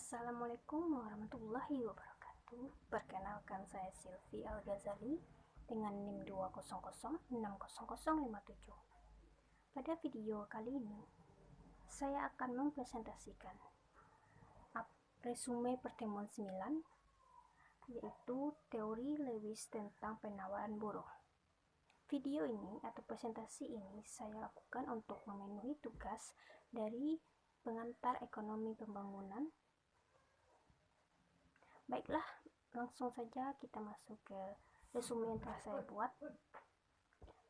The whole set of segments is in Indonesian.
Assalamualaikum warahmatullahi wabarakatuh. Perkenalkan, saya Silvi Al-Ghazali dengan NIM 2006057. Pada video kali ini, saya akan mempresentasikan resume pertemuan 9, yaitu teori Lewis tentang penawaran buruh. Video ini atau presentasi ini saya lakukan untuk memenuhi tugas dari pengantar ekonomi pembangunan. Baiklah, langsung saja kita masuk ke resume yang telah saya buat.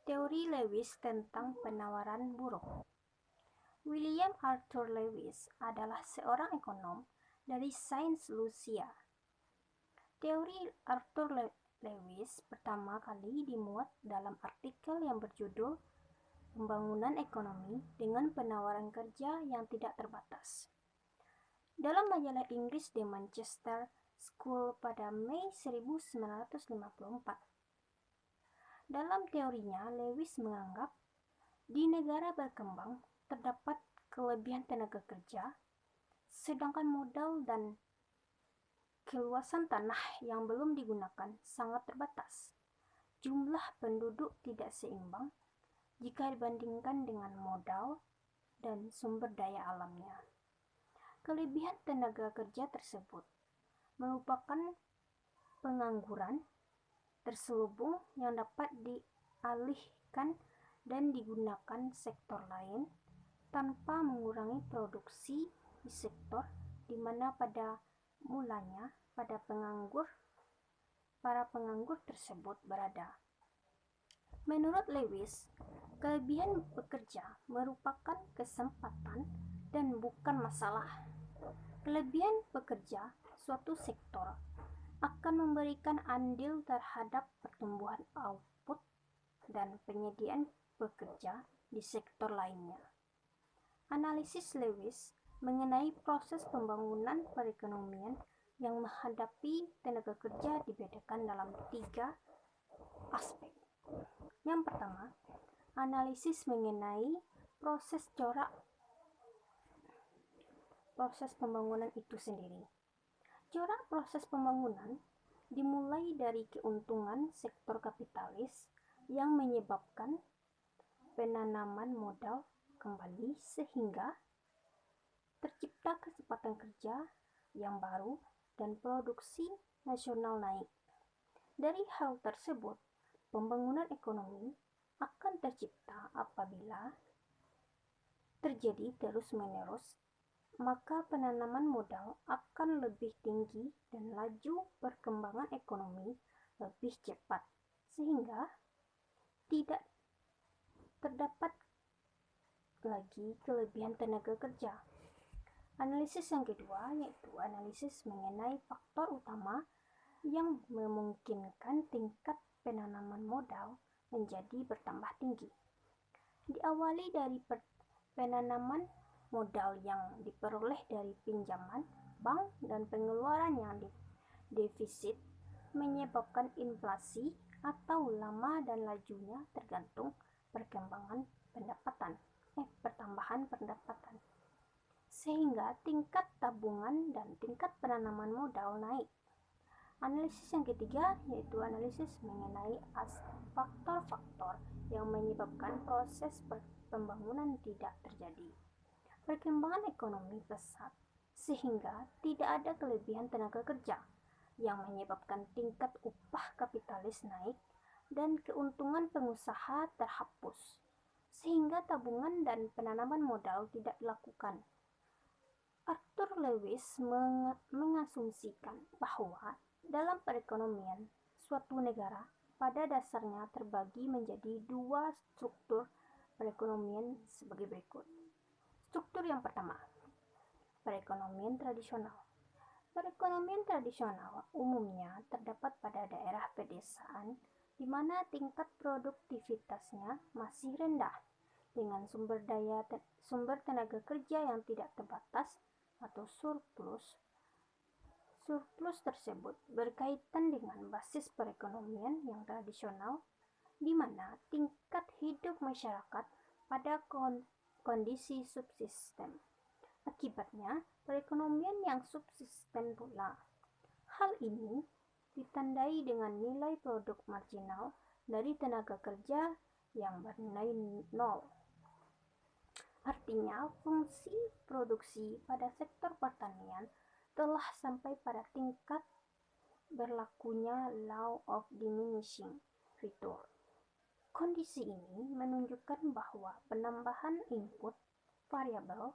Teori Lewis tentang penawaran buruh. William Arthur Lewis adalah seorang ekonom dari Sains Lucia. Teori Arthur Lewis pertama kali dimuat dalam artikel yang berjudul Pembangunan Ekonomi dengan Penawaran Kerja yang Tidak Terbatas dalam majalah Inggris The Manchester School pada Mei 1954. Dalam teorinya, Lewis menganggap di negara berkembang terdapat kelebihan tenaga kerja, sedangkan modal dan keluasan tanah yang belum digunakan sangat terbatas. Jumlah penduduk tidak seimbang jika dibandingkan dengan modal dan sumber daya alamnya. Kelebihan tenaga kerja tersebut merupakan pengangguran terselubung yang dapat dialihkan dan digunakan sektor lain tanpa mengurangi produksi di sektor di mana pada mulanya para penganggur tersebut berada. Menurut Lewis, kelebihan bekerja merupakan kesempatan dan bukan masalah. Kelebihan bekerja suatu sektor akan memberikan andil terhadap pertumbuhan output dan penyediaan pekerja di sektor lainnya. Analisis Lewis mengenai proses pembangunan perekonomian yang menghadapi tenaga kerja dibedakan dalam 3 aspek. Yang pertama, analisis mengenai proses pembangunan itu sendiri. Corak proses pembangunan dimulai dari keuntungan sektor kapitalis yang menyebabkan penanaman modal kembali sehingga tercipta kesempatan kerja yang baru dan produksi nasional naik. Dari hal tersebut, pembangunan ekonomi akan tercipta apabila terjadi terus-menerus, maka penanaman modal akan lebih tinggi dan laju perkembangan ekonomi lebih cepat, sehingga tidak terdapat lagi kelebihan tenaga kerja. Analisis yang kedua yaitu analisis mengenai faktor utama yang memungkinkan tingkat penanaman modal menjadi bertambah tinggi. Diawali dari penanaman modal yang diperoleh dari pinjaman bank dan pengeluaran yang defisit menyebabkan inflasi atau lama dan lajunya tergantung pertambahan pendapatan, sehingga tingkat tabungan dan tingkat penanaman modal naik. Analisis yang ketiga yaitu analisis mengenai faktor-faktor yang menyebabkan proses pembangunan tidak terjadi. Perkembangan ekonomi pesat sehingga tidak ada kelebihan tenaga kerja yang menyebabkan tingkat upah kapitalis naik dan keuntungan pengusaha terhapus sehingga tabungan dan penanaman modal tidak dilakukan. Arthur Lewis mengasumsikan bahwa dalam perekonomian suatu negara pada dasarnya terbagi menjadi 2 struktur perekonomian sebagai berikut. Struktur yang pertama, perekonomian tradisional. Perekonomian tradisional umumnya terdapat pada daerah pedesaan di mana tingkat produktivitasnya masih rendah dengan sumber tenaga kerja yang tidak terbatas atau surplus. Surplus tersebut berkaitan dengan basis perekonomian yang tradisional di mana tingkat hidup masyarakat pada kondisi subsisten Akibatnya, perekonomian yang subsisten pula. Hal ini ditandai dengan nilai produk marginal dari tenaga kerja yang bernilai nol. Artinya, fungsi produksi pada sektor pertanian telah sampai pada tingkat berlakunya law of diminishing return. Kondisi ini menunjukkan bahwa penambahan input variabel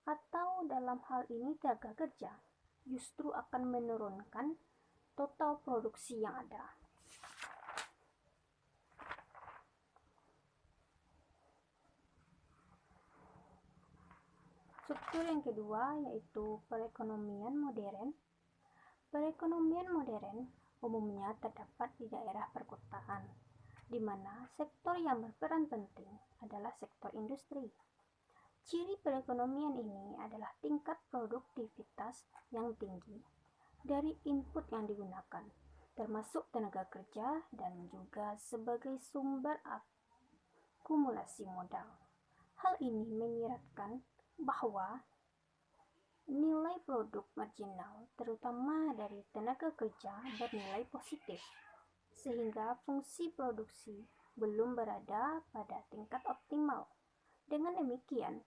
atau dalam hal ini tenaga kerja justru akan menurunkan total produksi yang ada. Struktur yang kedua yaitu perekonomian modern. Perekonomian modern umumnya terdapat di daerah perkotaan, di mana sektor yang berperan penting adalah sektor industri. Ciri perekonomian ini adalah tingkat produktivitas yang tinggi dari input yang digunakan, termasuk tenaga kerja dan juga sebagai sumber akumulasi modal. Hal ini menyiratkan bahwa nilai produk marginal, terutama dari tenaga kerja, bernilai positif, sehingga fungsi produksi belum berada pada tingkat optimal. Dengan demikian,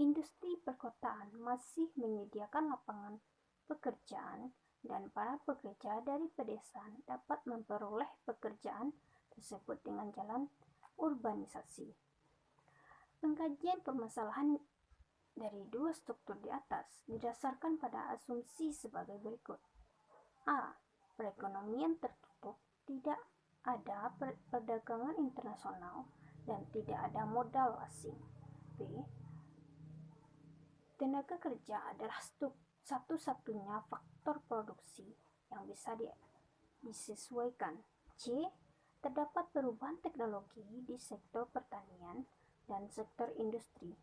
industri perkotaan masih menyediakan lapangan pekerjaan dan para pekerja dari pedesaan dapat memperoleh pekerjaan tersebut dengan jalan urbanisasi. Pengkajian permasalahan dari dua struktur di atas didasarkan pada asumsi sebagai berikut. A. Perekonomian tertutup, tidak ada perdagangan internasional dan tidak ada modal asing. B. Tenaga kerja adalah satu-satunya faktor produksi yang bisa disesuaikan. C. Terdapat perubahan teknologi di sektor pertanian dan sektor industri.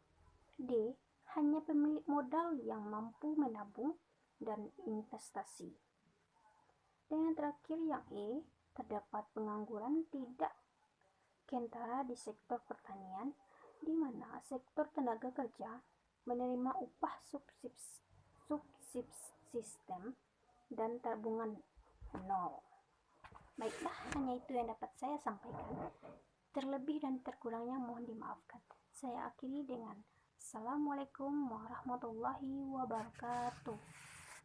D. Hanya pemilik modal yang mampu menabung dan investasi. Dan yang terakhir yang E, terdapat pengangguran tidak kentara di sektor pertanian, di mana sektor tenaga kerja menerima upah subsistem dan tabungan nol. Baiklah, hanya itu yang dapat saya sampaikan. Terlebih dan terkurangnya mohon dimaafkan. Saya akhiri dengan Assalamualaikum warahmatullahi wabarakatuh.